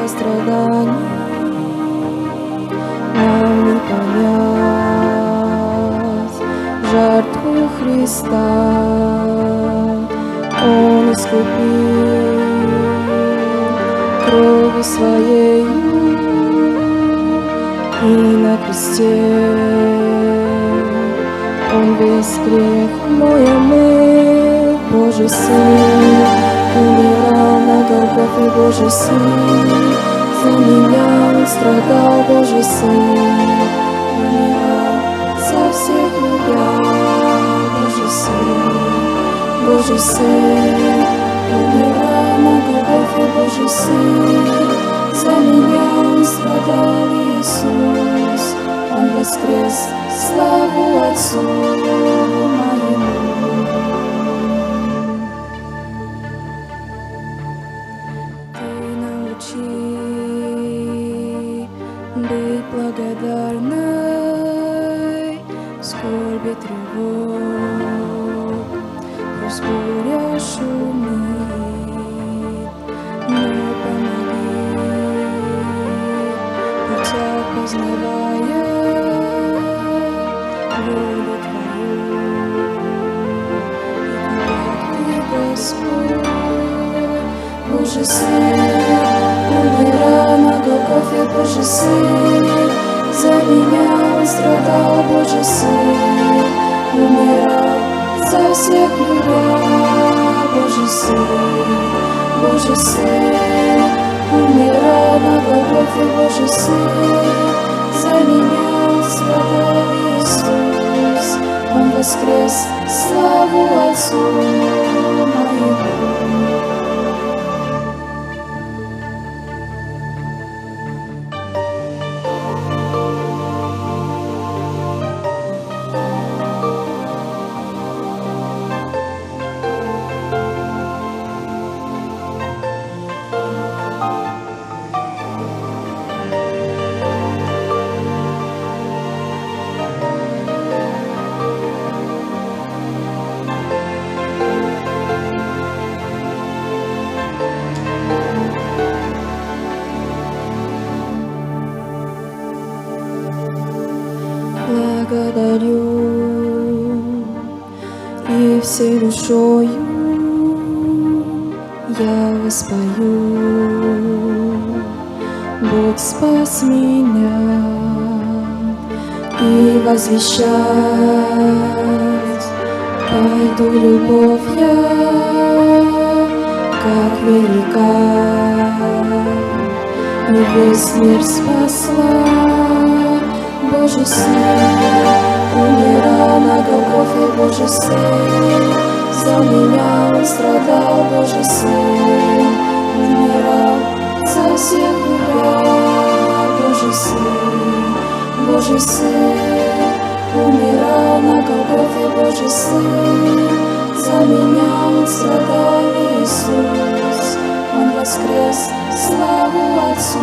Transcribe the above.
страданий нам не понять жертву Христа. Он искупил кровью Своею, и на кресте Он весь грех мой омыл. Божий Сын умирал на Голгофе, Божий Сын за меня Он страдал, Божий Сын умирал за всех любя. Божий Сын умирал на Голгофе, Божий Сын за меня Он страдал, Иисус. Он воскрес, славу Отцу моему. Ты научи быть благодарной в скорби тревог, пусть буря шумит, но помоги, путя познавая волю Твою, и как Ты, Господь. Божий Сын умирал на Голгофе, Божий Сын за меня Он страдал, Божий Сын умирал за всех любя. Божий Сын умирал на Голгофе, Божий Сын за меня Он страдал, Иисус. Он воскрес, славу Отцу моему. Благодарю и всей душою я воспою. Бог спас меня, и возвещать пойду любовь я, как велика, и весь мир спасла. Божий Сын умирал на Голгофе, Божий Сын за меня Он страдал, Божий Сын умирал за всех любя. Божий Сын умирал на Голгофе, Божий Сын за меня Он страдал, Иисус. Он воскрес, славу Отцу